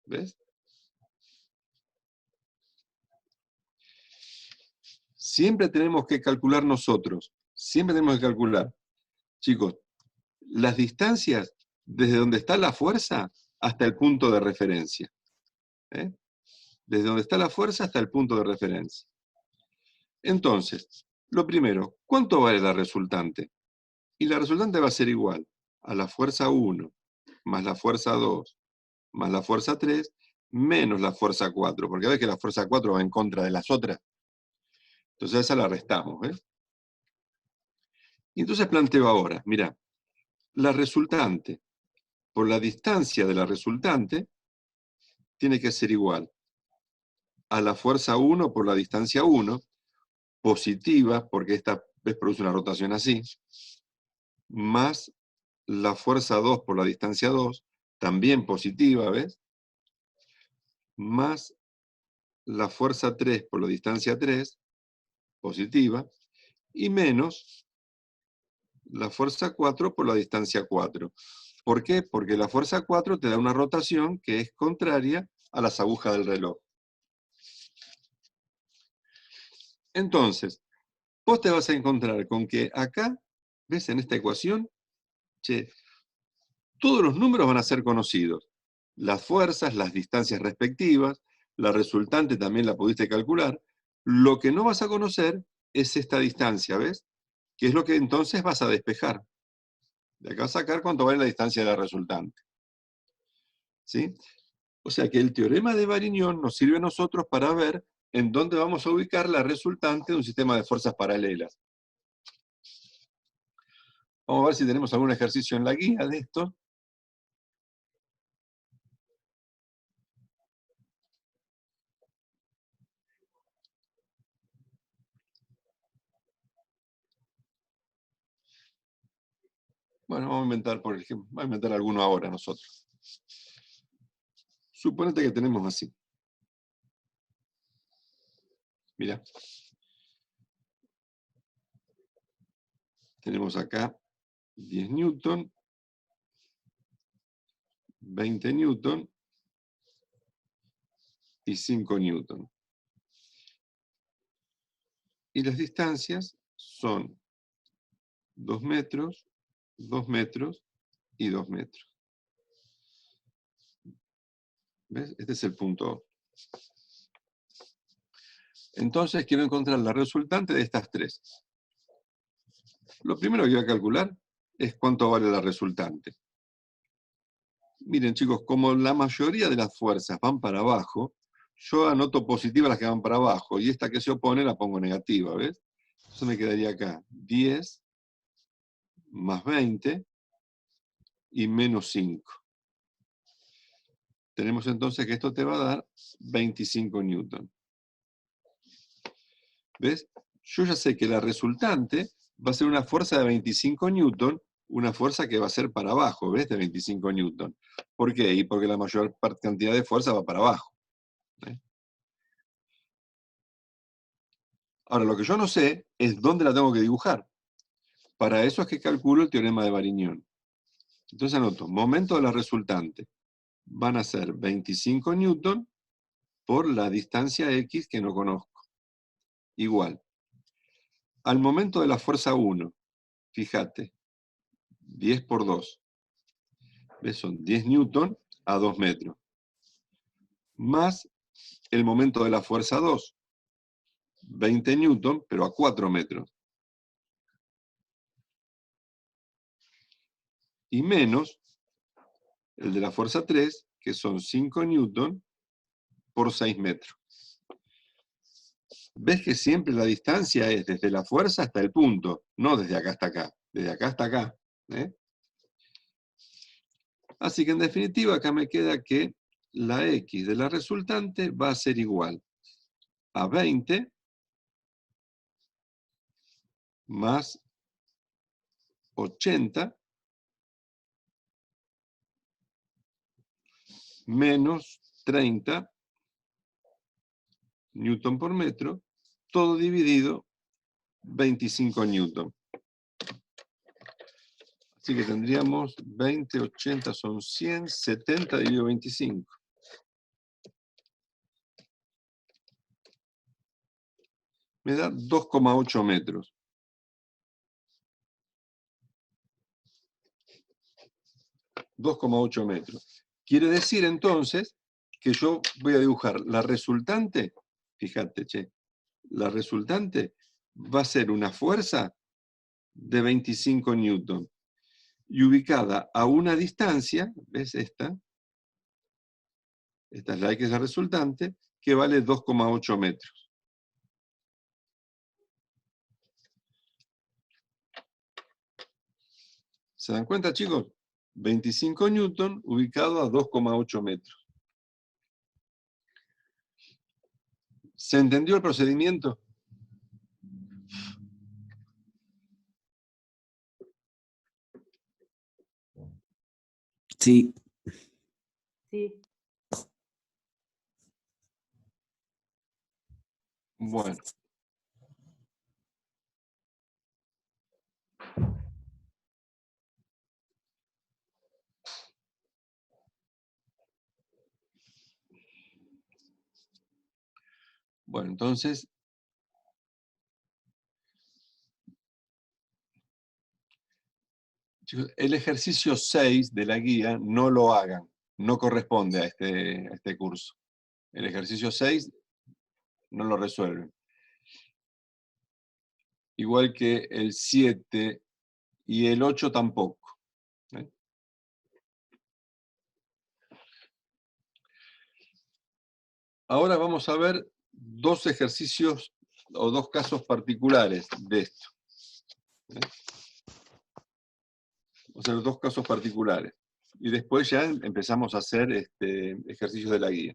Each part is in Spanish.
¿Ves? Siempre tenemos que calcular nosotros. Siempre tenemos que calcular. Chicos, las distancias desde donde está la fuerza hasta el punto de referencia. ¿Eh? Desde donde está la fuerza hasta el punto de referencia. Entonces, lo primero, ¿cuánto vale la resultante? Y la resultante va a ser igual a la fuerza 1, más la fuerza 2, más la fuerza 3, menos la fuerza 4, porque ves que la fuerza 4 va en contra de las otras. Entonces a esa la restamos. Y entonces planteo ahora, mira, la resultante por la distancia de la resultante tiene que ser igual a la fuerza 1 por la distancia 1, positiva, porque esta vez produce una rotación así, más la fuerza 2 por la distancia 2, también positiva, ¿ves? Más la fuerza 3 por la distancia 3, positiva, y menos la fuerza 4 por la distancia 4. ¿Por qué? Porque la fuerza 4 te da una rotación que es contraria a las agujas del reloj. Entonces, vos te vas a encontrar con que acá, ¿ves? En esta ecuación, che, todos los números van a ser conocidos. Las fuerzas, las distancias respectivas, la resultante también la pudiste calcular. Lo que no vas a conocer es esta distancia, ¿ves? Que es lo que entonces vas a despejar. De acá a sacar cuánto vale la distancia de la resultante. ¿Sí? O sea que el teorema de Varignon nos sirve a nosotros para ver en dónde vamos a ubicar la resultante de un sistema de fuerzas paralelas. Vamos a ver si tenemos algún ejercicio en la guía de esto. Bueno, vamos a inventar, por ejemplo, vamos a inventar alguno ahora nosotros. Suponete que tenemos así. Mira. Tenemos acá 10 newton, 20 newton y 5 newton. Y las distancias son 2 metros, 2 metros y 2 metros. ¿Ves? Este es el punto O. Entonces quiero encontrar la resultante de estas tres. Lo primero que voy a calcular es cuánto vale la resultante. Miren chicos, como la mayoría de las fuerzas van para abajo, yo anoto positivas las que van para abajo y esta que se opone la pongo negativa, ¿ves? Entonces me quedaría acá 10 más 20 y menos 5. Tenemos entonces que esto te va a dar 25 newton. ¿Ves? Yo ya sé que la resultante va a ser una fuerza de 25 newton, una fuerza que va a ser para abajo, ¿ves? De 25 newton. ¿Por qué? Y porque la mayor cantidad de fuerza va para abajo. ¿Ves? Ahora, lo que yo no sé es dónde la tengo que dibujar. Para eso es que calculo el teorema de Varignon. Entonces anoto, momento de la resultante. Van a ser 25 newton por la distancia x que no conozco. Igual. Al momento de la fuerza 1, fíjate, 10 por 2. ¿Ves? Son 10 newton a 2 metros. Más el momento de la fuerza 2, 20 newton, pero a 4 metros. Y menos el de la fuerza 3, que son 5 newton por 6 metros. ¿Ves que siempre la distancia es desde la fuerza hasta el punto? No desde acá hasta acá, desde acá hasta acá. Así que en definitiva acá me queda que la x de la resultante va a ser igual a 20 más 80 menos 30 newton por metro, todo dividido 25 newton. Así que tendríamos 20, 80 son 100, 70 dividido 25. me da 2,8 metros. $2,8 metros. Quiere decir entonces que yo voy a dibujar la resultante, fíjate, la resultante va a ser una fuerza de 25 newton y ubicada a una distancia, ¿ves esta? Esta es la X, la resultante, que vale 2,8 metros. ¿Se dan cuenta, chicos? 25 newton ubicado a 2,8 metros. ¿Se entendió el procedimiento? Sí. Sí. Bueno. Bueno, entonces, chicos, el ejercicio 6 de la guía no lo hagan, no corresponde a este curso. El ejercicio 6 no lo resuelven. Igual que el 7 y el 8 tampoco. ¿Eh? Ahora vamos a ver dos ejercicios o dos casos particulares de esto. ¿Eh? O sea, dos casos particulares. Y después ya empezamos a hacer ejercicios de la guía.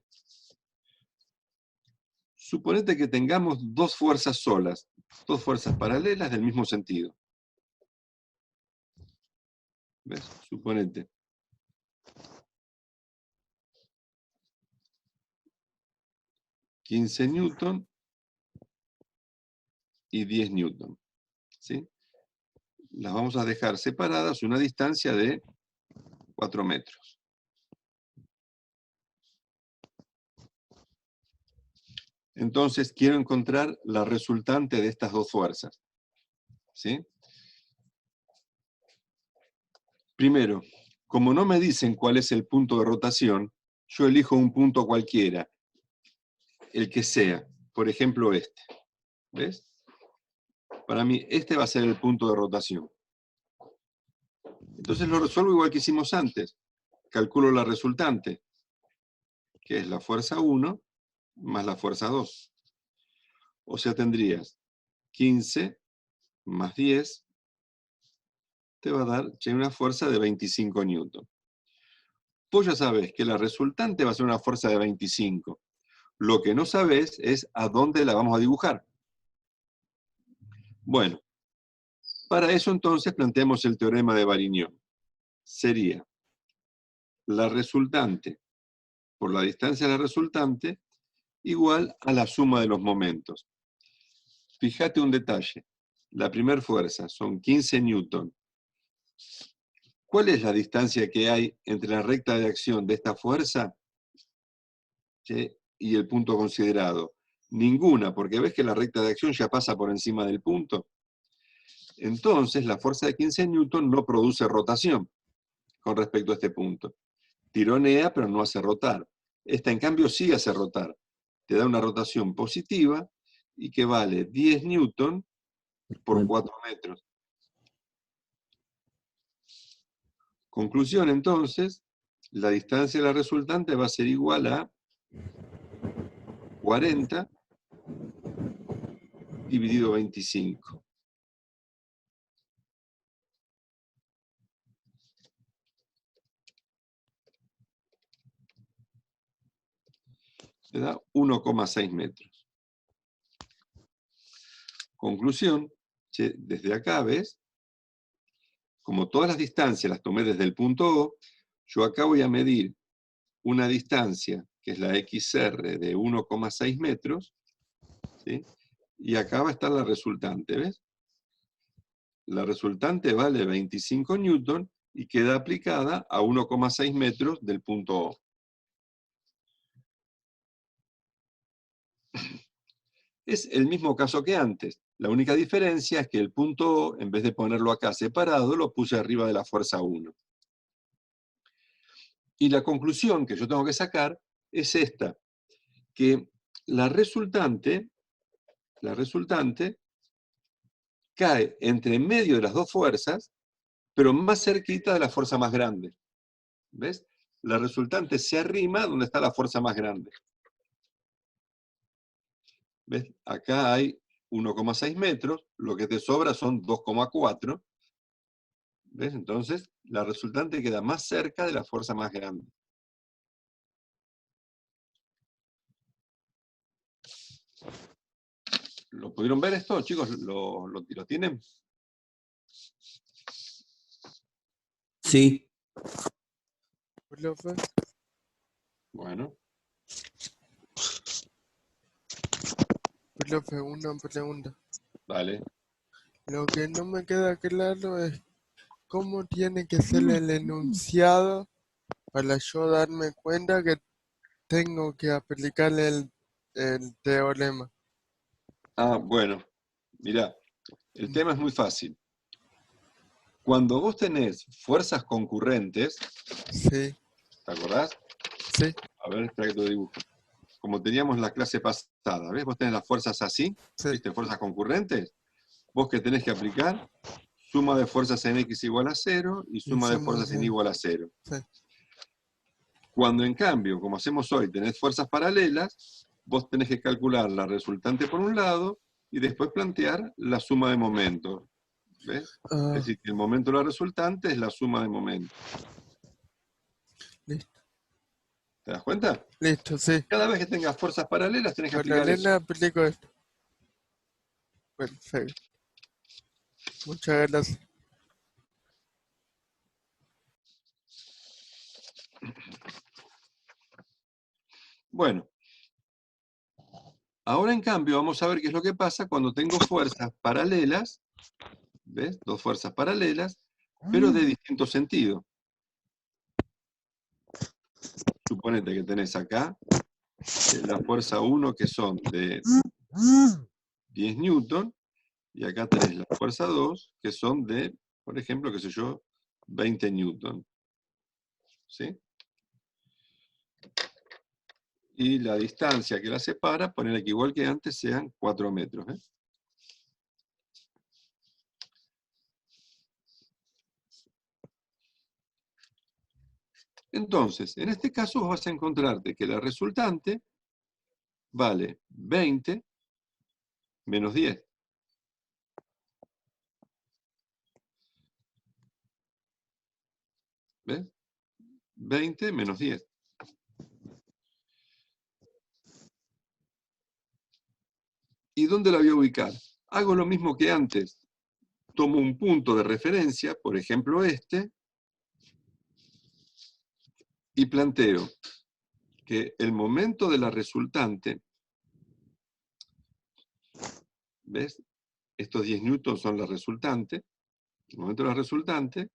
Suponete que tengamos dos fuerzas solas, dos fuerzas paralelas del mismo sentido. ¿Ves? Suponete. $15 newton y 10 newton. ¿Sí? Las vamos a dejar separadas a una distancia de 4 metros. Entonces quiero encontrar la resultante de estas dos fuerzas. ¿Sí? Primero, como no me dicen cuál es el punto de rotación, yo elijo un punto cualquiera, el que sea. Por ejemplo, este. ¿Ves? Para mí, este va a ser el punto de rotación. Entonces lo resuelvo igual que hicimos antes. Calculo la resultante, que es la fuerza 1 más la fuerza 2. O sea, tendrías 15 más 10, te va a dar una fuerza de 25 newton. Vos ya sabés que la resultante va a ser una fuerza de 25. Lo que no sabés es a dónde la vamos a dibujar. Bueno, para eso entonces planteamos el teorema de Varignon. Sería la resultante por la distancia de la resultante igual a la suma de los momentos. Fíjate un detalle. La primera fuerza son 15 newton. ¿Cuál es la distancia que hay entre la recta de acción de esta fuerza y el punto considerado? Ninguna, porque ves que la recta de acción ya pasa por encima del punto. Entonces, la fuerza de 15 newton no produce rotación con respecto a este punto. Tironea, pero no hace rotar. Esta, en cambio, sí hace rotar. Te da una rotación positiva y que vale 10 newton por 4 metros. Conclusión, entonces, la distancia de la resultante va a ser igual a 40 dividido 25. Te da 1,6 metros. Conclusión, desde acá, ¿ves? Como todas las distancias las tomé desde el punto O, yo acá voy a medir una distancia, que es la XR de 1,6 metros, ¿sí? Y acá va a estar la resultante, ¿ves? La resultante vale 25 newton y queda aplicada a 1,6 metros del punto O. Es el mismo caso que antes. La única diferencia es que el punto O, en vez de ponerlo acá separado, lo puse arriba de la fuerza 1. Y la conclusión que yo tengo que sacar es esta, que la resultante cae entre medio de las dos fuerzas, pero más cerquita de la fuerza más grande. ¿Ves? La resultante se arrima donde está la fuerza más grande. ¿Ves? Acá hay 1,6 metros, lo que te sobra son 2,4. ¿Ves? Entonces, la resultante queda más cerca de la fuerza más grande. ¿Lo pudieron ver esto, chicos? ¿Lo tienen? Sí. Profe, Bueno. profe, una pregunta. Vale. Lo que no me queda claro es cómo tiene que ser el enunciado para yo darme cuenta que tengo que aplicar el teorema. Ah, bueno. Mirá, el tema es muy fácil. Cuando vos tenés fuerzas concurrentes, Sí, ¿te acordás? sí, A ver, espera que te lo dibujo. Como teníamos la clase pasada, ¿ves? Vos tenés las fuerzas así, sí. ¿viste? Fuerzas concurrentes. Vos que tenés que aplicar suma de fuerzas en X igual a 0 y suma de fuerzas en Y igual a 0. Sí. Cuando en cambio, como hacemos hoy, tenés fuerzas paralelas, vos tenés que calcular la resultante por un lado y después plantear la suma de momentos. ¿Ves? Ah, Es decir, que el momento de la resultante es la suma de momentos. listo, ¿Te das cuenta? listo, sí. Cada vez que tengas fuerzas paralelas tenés que aplicar eso. Paralela aplico esto. Perfecto. Muchas gracias. Bueno, ahora en cambio vamos a ver qué es lo que pasa cuando tengo fuerzas paralelas, ¿ves? Dos fuerzas paralelas, pero de distinto sentido. Suponete que tenés acá la fuerza 1 que son de 10 newton, y acá tenés la fuerza 2 que son de, por ejemplo, qué sé yo, 20 newton. ¿Sí? Y la distancia que la separa, poner que igual que antes sean 4 metros. ¿Eh? Entonces, en este caso vos vas a encontrarte que la resultante vale 20 menos 10. ¿Ves? 20 menos 10. ¿Y dónde la voy a ubicar? Hago lo mismo que antes. Tomo un punto de referencia, por ejemplo este, y planteo que el momento de la resultante, ¿ves? Estos 10 newtons son la resultante. El momento de la resultante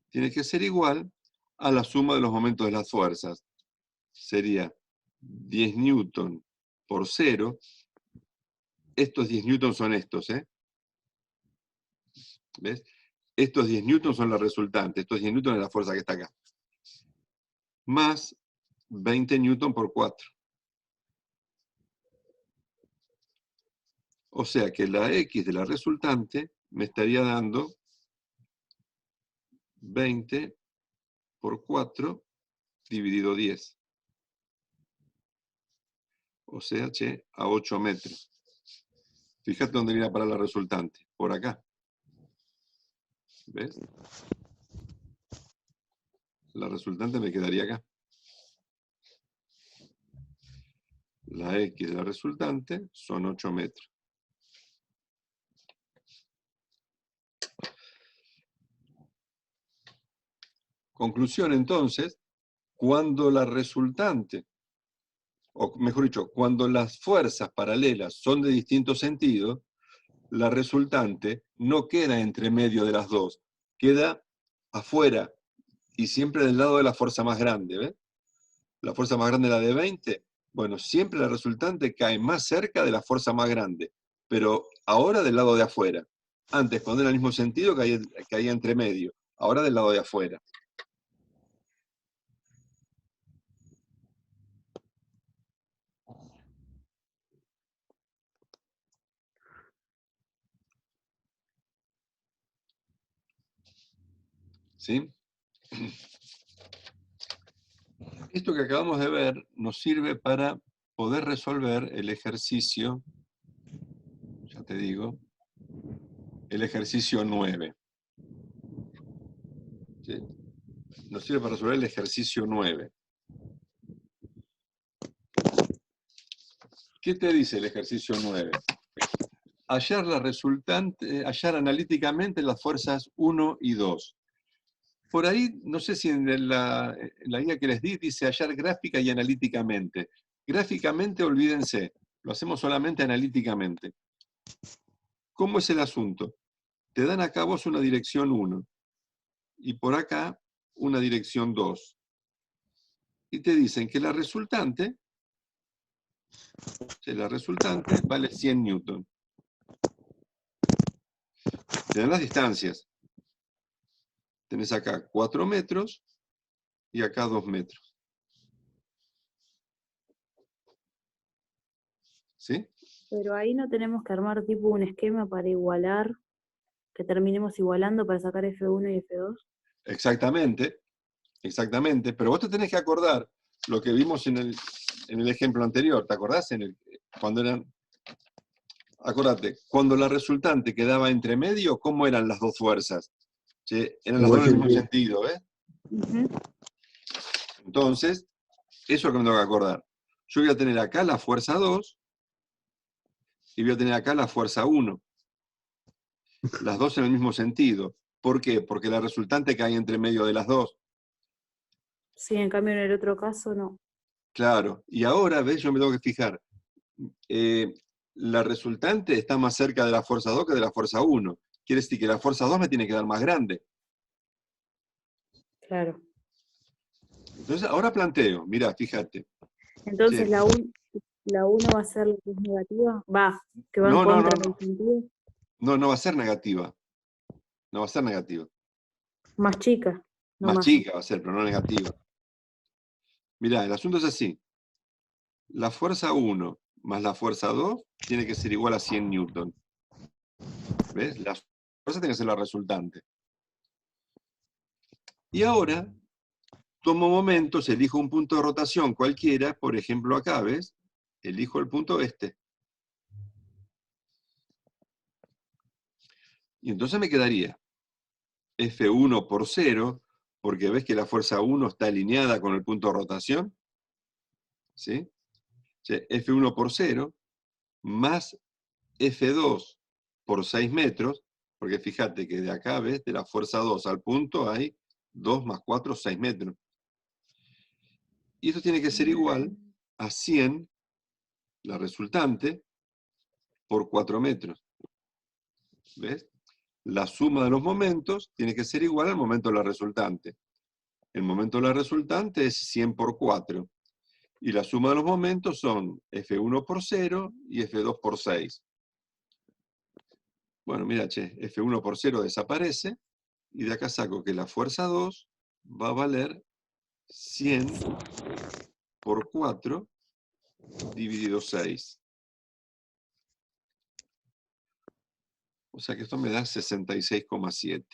tiene que ser igual a la suma de los momentos de las fuerzas. Sería 10 newton por 0. Estos 10 newtons son estos, ¿eh? ¿Ves? Estos 10 newtons son la resultante. Estos 10 newtons es la fuerza que está acá. Más 20 newton por 4. O sea que la X de la resultante me estaría dando 20 por 4 dividido 10. O sea, che, a 8 metros. Fíjate dónde viene a parar la resultante. Por acá. ¿Ves? La resultante me quedaría acá. La X de la resultante son 8 metros. Conclusión entonces, cuando la resultante, o mejor dicho, cuando las fuerzas paralelas son de distinto sentido, la resultante no queda entre medio de las dos, queda afuera y siempre del lado de la fuerza más grande. ¿Ves? La fuerza más grande es la de 20, Bueno, siempre la resultante cae más cerca de la fuerza más grande, pero ahora del lado de afuera. Antes, cuando era el mismo sentido, caía entre medio. Ahora del lado de afuera. ¿Sí? Esto que acabamos de ver nos sirve para poder resolver el ejercicio, ya te digo, el ejercicio 9. ¿Sí? Nos sirve para resolver el ejercicio 9. ¿Qué te dice el ejercicio 9? Hallar la resultante, hallar analíticamente las fuerzas 1 y 2. Por ahí, no sé si en la guía que les di dice hallar gráfica y analíticamente. Gráficamente, olvídense, lo hacemos solamente analíticamente. ¿Cómo es el asunto? Te dan acá vos una dirección 1 y por acá una dirección 2. Y te dicen que la resultante vale 100 newton. Te dan las distancias. Tenés acá 4 metros y acá 2 metros. ¿Sí? Pero ahí no tenemos que armar tipo un esquema para igualar, que terminemos igualando para sacar F1 y F2. Exactamente, exactamente. Pero vos te tenés que acordar lo que vimos en el ejemplo anterior. ¿Te acordás? Cuando eran... Acordate, cuando la resultante quedaba entre medio, ¿cómo eran las dos fuerzas? ¿Sí? Eran las dos en el mismo sentido, ¿ves? Entonces, eso es lo que me tengo que acordar. Yo voy a tener acá la fuerza 2 y voy a tener acá la fuerza 1. Las dos en el mismo sentido. ¿Por qué? Porque la resultante cae entre medio de las dos. Sí, en cambio en el otro caso no. Claro. Y ahora, ¿ves? Yo me tengo que fijar. La resultante está más cerca de la fuerza 2 que de la fuerza 1. Quiere decir que la fuerza 2 me tiene que dar más grande. Claro. Entonces, ahora planteo. Mirá, fíjate. Entonces Sí. la 1 va a ser la que es negativa. Que va en No, no, contra no, del no. sentido. No, no va a ser negativa. No va a ser negativa. Más chica, no Más más. chica va a ser, pero no negativa. Mirá, el asunto es así. La fuerza 1 más la fuerza 2 tiene que ser igual a 100 newton. ¿Ves? La fuerza tiene que ser la resultante. Y ahora, tomo momentos, elijo un punto de rotación cualquiera, por ejemplo acá, ¿ves? Elijo el punto este. Y entonces me quedaría F1 por 0, porque ves que la fuerza 1 está alineada con el punto de rotación. ¿Sí? F1 por 0 más F2 por 6 metros, porque fíjate que de acá, ¿ves? De la fuerza 2 al punto hay 2 más 4, 6 metros. Y esto tiene que ser igual a 100, la resultante, por 4 metros. ¿Ves? La suma de los momentos tiene que ser igual al momento de la resultante. El momento de la resultante es 100 por 4. Y la suma de los momentos son F1 por 0 y F2 por 6. Bueno, mira, F1 por 0 desaparece. Y de acá saco que la fuerza 2 va a valer 100 por 4 dividido 6. O sea que esto me da 66,7.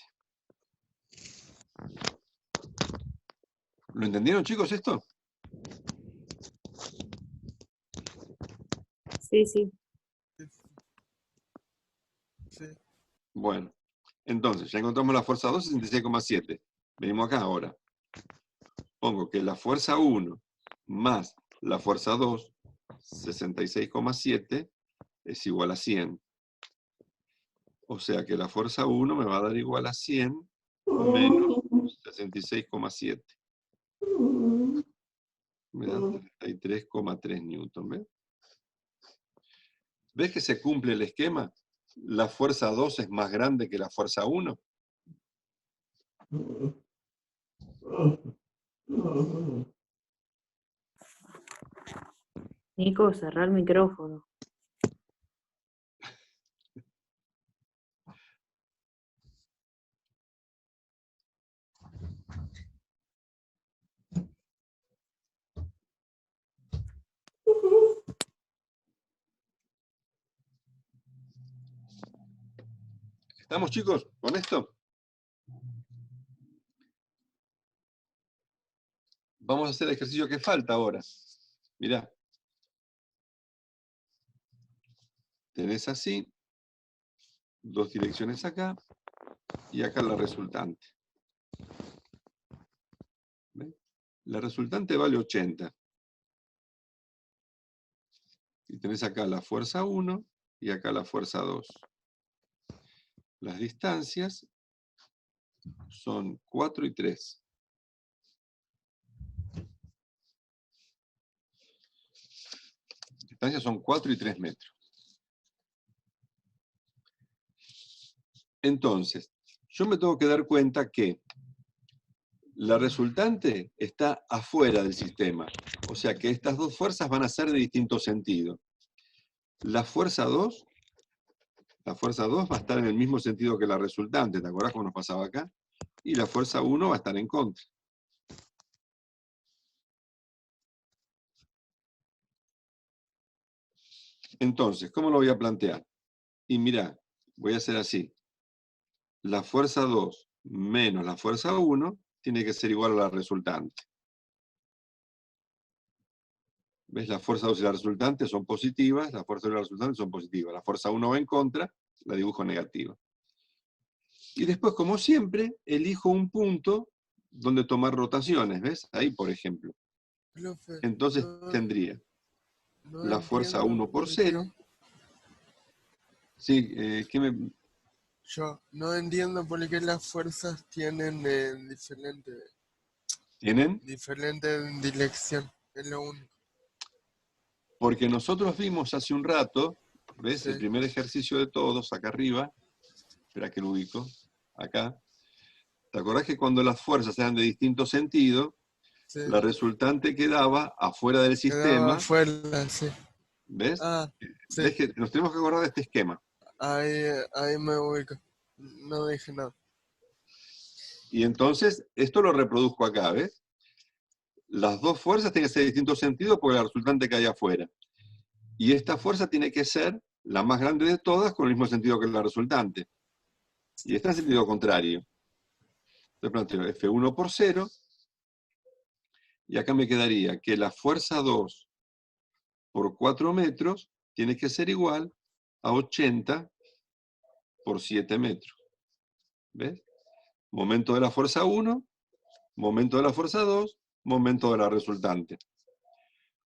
¿Lo entendieron, chicos, esto? Sí, sí. Sí. Bueno, entonces, ya encontramos la fuerza 2, 66,7. Venimos acá ahora. Pongo que la fuerza 1 más la fuerza 2, 66,7, es igual a 100. O sea que la fuerza 1 me va a dar igual a 100 menos 66,7. Me da 33,3 newton. ¿Ves? ¿Ves que se cumple el esquema? La fuerza 2 es más grande que la fuerza 1. Nico, cerrá el micrófono. ¿Estamos, chicos, con esto? Vamos a hacer el ejercicio que falta ahora. Mirá. Tenés así, dos direcciones acá, y acá la resultante. ¿Ven? La resultante vale 80. Y tenés acá la fuerza 1 y acá la fuerza 2. Las distancias son 4 y 3. Las distancias son 4 y 3 metros. Entonces, yo me tengo que dar cuenta que la resultante está afuera del sistema. O sea que estas dos fuerzas van a ser de distinto sentido. La fuerza 2 va a estar en el mismo sentido que la resultante. ¿Te acordás cómo nos pasaba acá? Y la fuerza 1 va a estar en contra. Entonces, ¿cómo lo voy a plantear? Y mirá, voy a hacer así. La fuerza 2 menos la fuerza 1 tiene que ser igual a la resultante. ¿Ves? La fuerza 2 y la resultante son positivas, la fuerza 2 y la resultante son positivas. La fuerza 1 va en contra, la dibujo negativa. Y después, como siempre, elijo un punto donde tomar rotaciones, ¿ves? Ahí, por ejemplo. Profe, Entonces tendría no la fuerza entiendo 1 por por qué. 0. Sí, Yo no entiendo por qué las fuerzas tienen tienen? diferente dirección. Es lo único. Porque nosotros vimos hace un rato, ¿ves? Sí, El primer ejercicio de todos, acá arriba. Espera que lo ubico. Acá. ¿Te acordás que cuando las fuerzas eran de distinto sentido, sí. la resultante quedaba afuera del Quedaba sistema? afuera, sí. ¿Ves? Ah, sí. ¿Ves que nos tenemos que acordar de este esquema? Ahí me ubico. No dije nada. Y entonces, esto lo reproduzco acá, ¿ves? Las dos fuerzas tienen que ser de distinto sentido porque la resultante cae afuera. Y esta fuerza tiene que ser la más grande de todas con el mismo sentido que la resultante. Y está en sentido contrario. Entonces planteo F1 por 0. Y acá me quedaría que la fuerza 2 por 4 metros tiene que ser igual a 80 por 7 metros. ¿Ves? Momento de la fuerza 1, momento de la fuerza 2, momento de la resultante.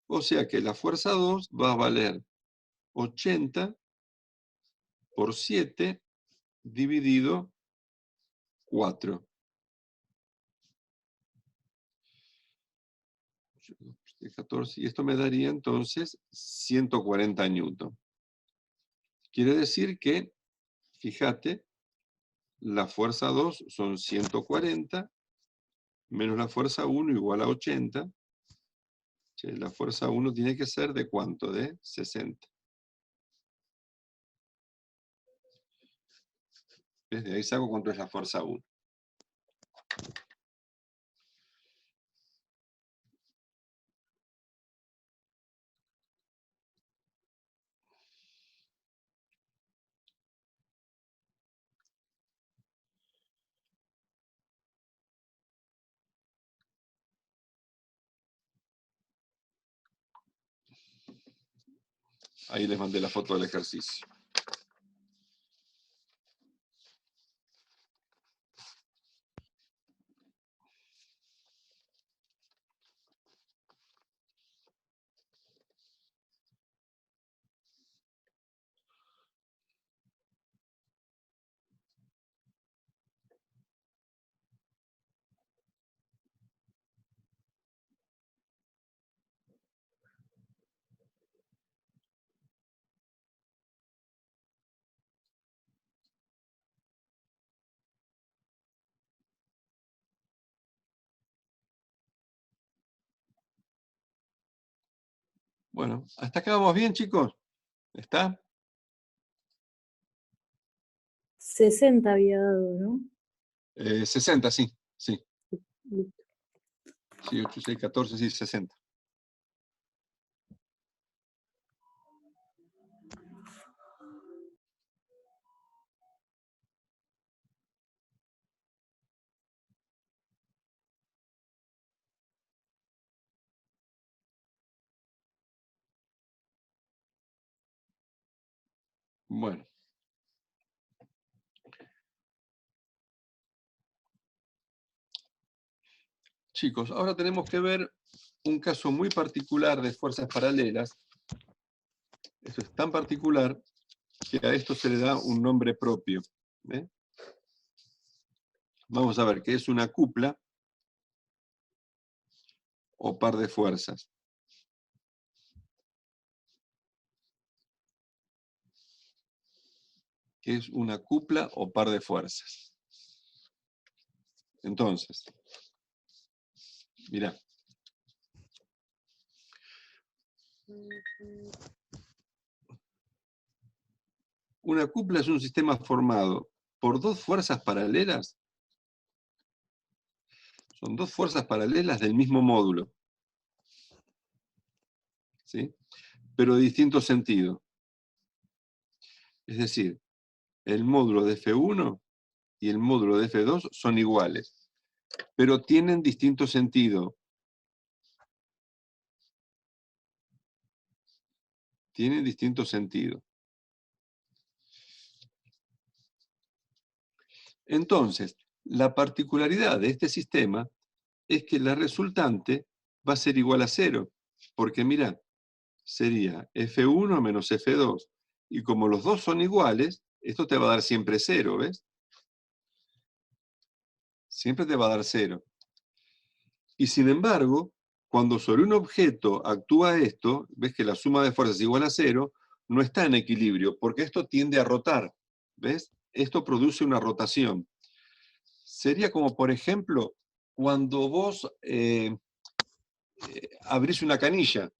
O sea que la fuerza 2 va a valer 80 por 7 dividido 4. 14, y esto me daría entonces 140 newton. Quiere decir que, fíjate, la fuerza 2 son 140, menos la fuerza 1 igual a 80. La fuerza 1 tiene que ser ¿de cuánto? De 60. Desde ahí saco cuánto es la fuerza 1. Ahí les mandé la foto del ejercicio. Bueno, hasta acá vamos bien, chicos. ¿Está? 60 había dado, ¿no? 60, sí. Sí, Listo. sí, 8, 6, 14, sí, 60. Bueno. Chicos, ahora tenemos que ver un caso muy particular de fuerzas paralelas. Esto es tan particular que a esto se le da un nombre propio. ¿Eh? Vamos a ver qué es una cupla o par de fuerzas. ¿Qué es una cupla o par de fuerzas? Entonces, mirá. Una cupla es un sistema formado por dos fuerzas paralelas. Son dos fuerzas paralelas del mismo módulo, ¿sí? Pero de distinto sentido. Es decir, el módulo de F1 y el módulo de F2 son iguales, pero tienen distinto sentido. Tienen distinto sentido. Entonces, la particularidad de este sistema es que la resultante va a ser igual a 0, porque mira, sería F1 menos F2, y como los dos son iguales, esto te va a dar siempre 0, ¿ves? Siempre te va a dar 0. Y sin embargo, cuando sobre un objeto actúa esto, ves que la suma de fuerzas es igual a 0, no está en equilibrio, porque esto tiende a rotar, ¿ves? Esto produce una rotación. Sería como, por ejemplo, cuando vos abrís una canilla,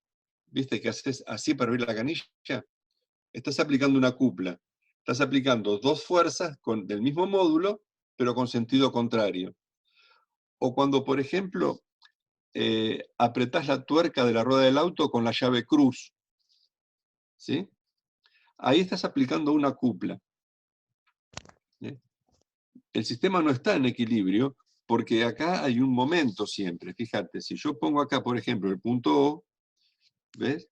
¿viste? Que haces así para abrir la canilla. Estás aplicando una cupla. Estás aplicando dos fuerzas del mismo módulo, pero con sentido contrario. O cuando, por ejemplo, apretás la tuerca de la rueda del auto con la llave cruz, ¿sí? Ahí estás aplicando una cupla. ¿Sí? El sistema no está en equilibrio porque acá hay un momento siempre. Fíjate, si yo pongo acá, por ejemplo, el punto O, ¿ves?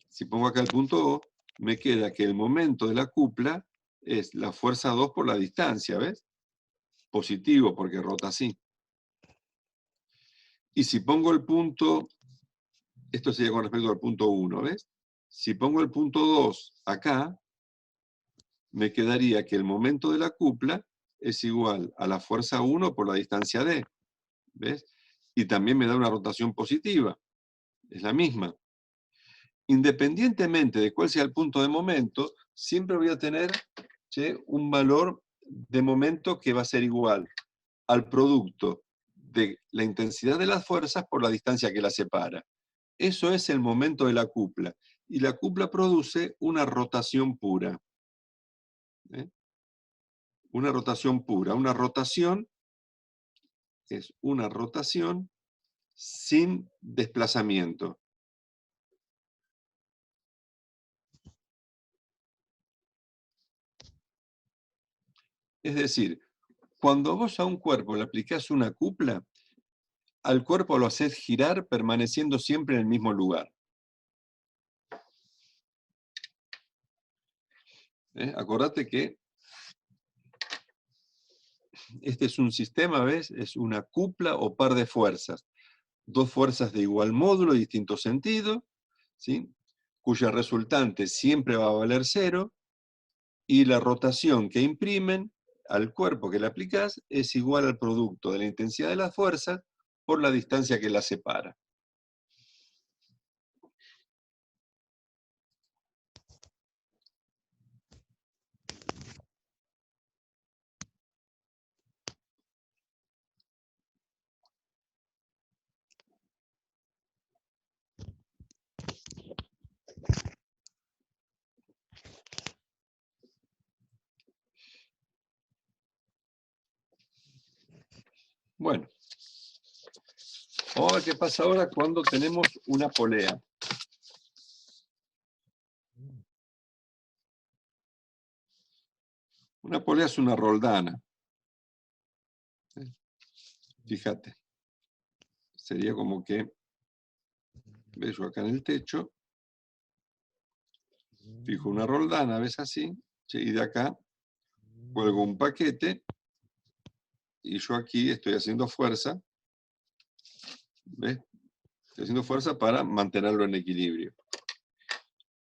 Si pongo acá el punto O, me queda que el momento de la cupla es la fuerza 2 por la distancia, ¿ves? Positivo porque rota así. Y si pongo el punto, esto sería con respecto al punto 1, ¿ves? Si pongo el punto 2 acá, me quedaría que el momento de la cupla es igual a la fuerza 1 por la distancia d, ¿ves? Y también me da una rotación positiva, es la misma. Independientemente de cuál sea el punto de momento, siempre voy a tener un valor de momento que va a ser igual al producto de la intensidad de las fuerzas por la distancia que las separa. Eso es el momento de la cupla. Y la cupla produce una rotación pura. ¿Eh? Una rotación pura. Una rotación es una rotación sin desplazamiento. Es decir, cuando vos a un cuerpo le aplicás una cupla, al cuerpo lo haces girar permaneciendo siempre en el mismo lugar. Acordate que este es un sistema, ¿ves? Es una cupla o par de fuerzas. Dos fuerzas de igual módulo, distinto sentido, ¿sí? Cuya resultante siempre va a valer 0, y la rotación que imprimen al cuerpo que le aplicás es igual al producto de la intensidad de las fuerzas por la distancia que las separa. Bueno, vamos a ver qué pasa ahora cuando tenemos una polea. Una polea es una roldana. Fíjate. Sería como que, ves yo acá en el techo, fijo una roldana, ves así, ¿sí? Y de acá cuelgo un paquete y yo aquí estoy haciendo fuerza, ¿ves? Estoy haciendo fuerza para mantenerlo en equilibrio.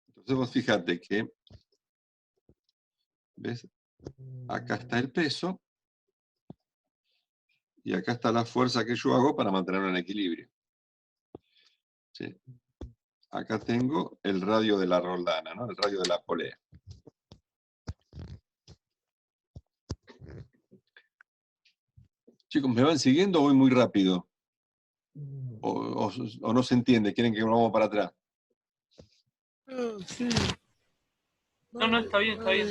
Entonces vos fíjate que, ¿ves? Acá está el peso y acá está la fuerza que yo hago para mantenerlo en equilibrio. ¿Sí? Acá tengo el radio de la roldana, ¿no? El radio de la polea. Chicos, ¿me van siguiendo o voy muy rápido? ¿O no se entiende? ¿Quieren que volvamos para atrás? Sí. No, está bien, está bien.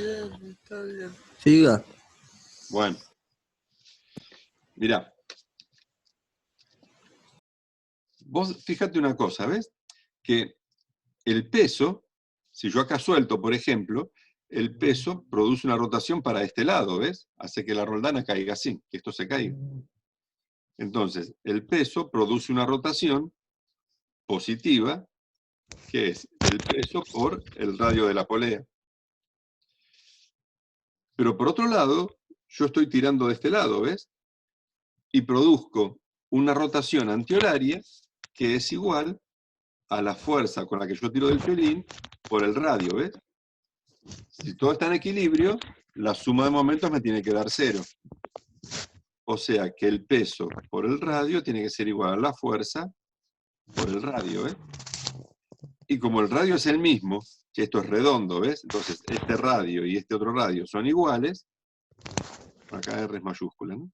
Está bien. Siga. Bueno, mirá. Vos fíjate una cosa, ¿ves? Que el peso, si yo acá suelto, por ejemplo, el peso produce una rotación para este lado, ¿ves? Hace que la roldana caiga así, que esto se caiga. Entonces, el peso produce una rotación positiva, que es el peso por el radio de la polea. Pero por otro lado, yo estoy tirando de este lado, ¿ves? Y produzco una rotación antihoraria que es igual a la fuerza con la que yo tiro del violín por el radio, ¿ves? Si todo está en equilibrio, la suma de momentos me tiene que dar 0. O sea que el peso por el radio tiene que ser igual a la fuerza por el radio, ¿ves? Y como el radio es el mismo, que esto es redondo, ¿ves? Entonces este radio y este otro radio son iguales, acá R es mayúscula, ¿no?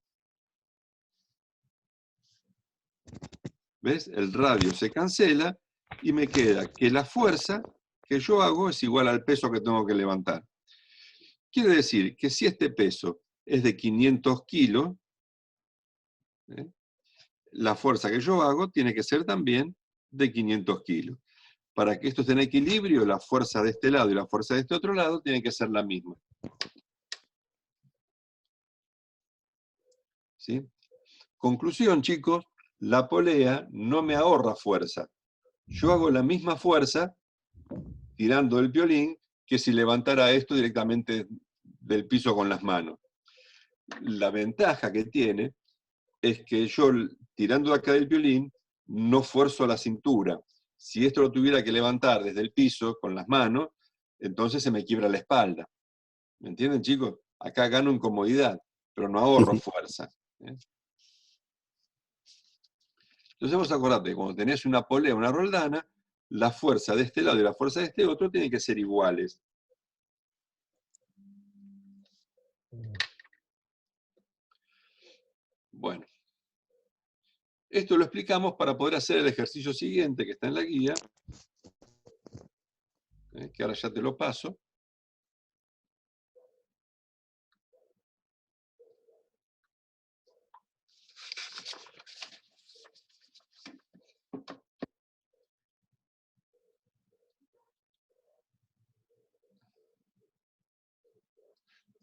¿Ves? El radio se cancela y me queda que la fuerza que yo hago es igual al peso que tengo que levantar. Quiere decir que si este peso es de 500 kilos, ¿eh? La fuerza que yo hago tiene que ser también de 500 kilos. Para que esto esté en equilibrio, la fuerza de este lado y la fuerza de este otro lado tiene que ser la misma. ¿Sí? Conclusión, chicos, la polea no me ahorra fuerza. Yo hago la misma fuerza tirando el violín que si levantara esto directamente del piso con las manos. La ventaja que tiene es que yo, tirando acá del violín, no fuerzo la cintura. Si esto lo tuviera que levantar desde el piso con las manos, entonces se me quiebra la espalda. ¿Me entienden, chicos? Acá gano en comodidad, pero no ahorro fuerza. ¿Eh? Entonces vos acordate, cuando tenés una polea, una roldana, la fuerza de este lado y la fuerza de este otro tienen que ser iguales. Bueno, esto lo explicamos para poder hacer el ejercicio siguiente que está en la guía, que ahora ya te lo paso.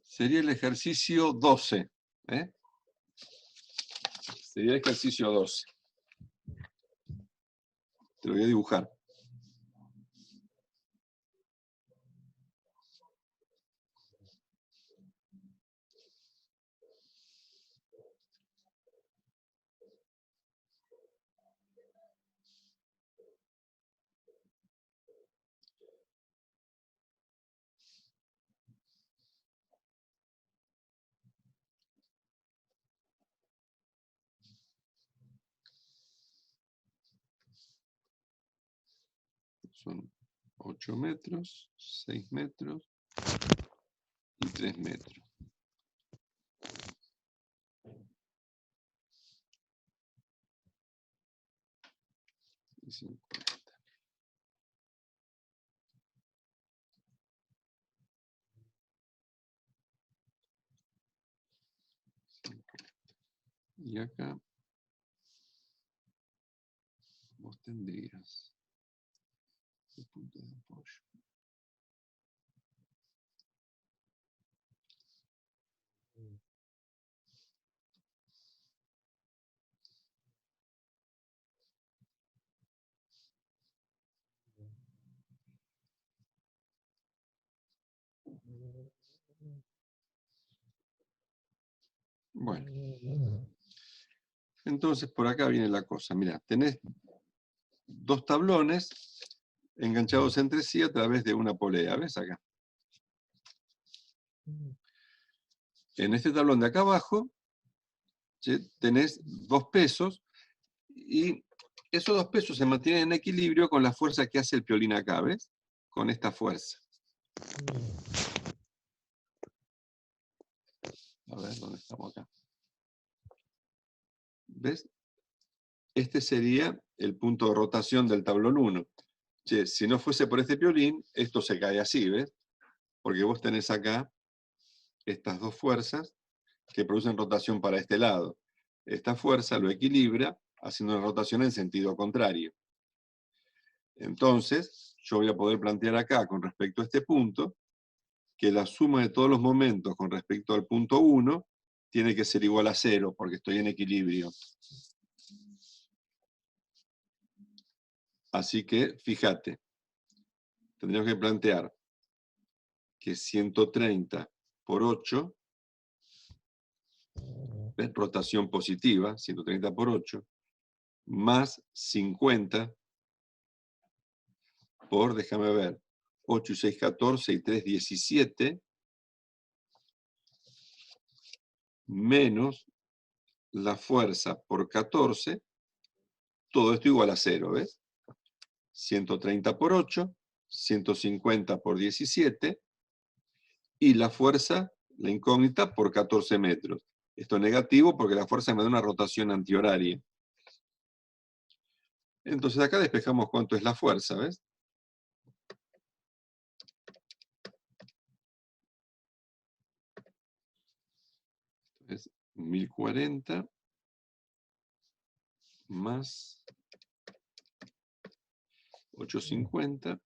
Sería el ejercicio 12. ¿Eh? Sería el ejercicio 12. Te lo voy a dibujar. Son 8 metros, 6 metros y 3 metros. Y 50. Y acá vos tendrías el punto de apoyo. Bueno, entonces por acá viene la cosa. Mirá, tenés dos tablones enganchados entre sí a través de una polea. ¿Ves acá? En este tablón de acá abajo, ¿sí?, tenés dos pesos y esos dos pesos se mantienen en equilibrio con la fuerza que hace el piolín acá, ¿ves? Con esta fuerza. A ver, ¿dónde estamos acá? ¿Ves? Este sería el punto de rotación del tablón 1. Che, si no fuese por este piolín, esto se cae así, ¿ves? Porque vos tenés acá estas dos fuerzas que producen rotación para este lado. Esta fuerza lo equilibra haciendo una rotación en sentido contrario. Entonces, yo voy a poder plantear acá, con respecto a este punto, que la suma de todos los momentos con respecto al punto 1 tiene que ser igual a 0, porque estoy en equilibrio. Así que, fíjate, tendríamos que plantear que 130 por 8, ¿ves? Rotación positiva, 130 por 8, más 50 por, déjame ver, 8 y 6, 14 y 3, 17, menos la fuerza por 14, todo esto igual a 0, ¿ves? 130 por 8, 150 por 17, y la fuerza, la incógnita, por 14 metros. Esto es negativo porque la fuerza me da una rotación antihoraria. Entonces acá despejamos cuánto es la fuerza, ¿ves? Es 1040 más 850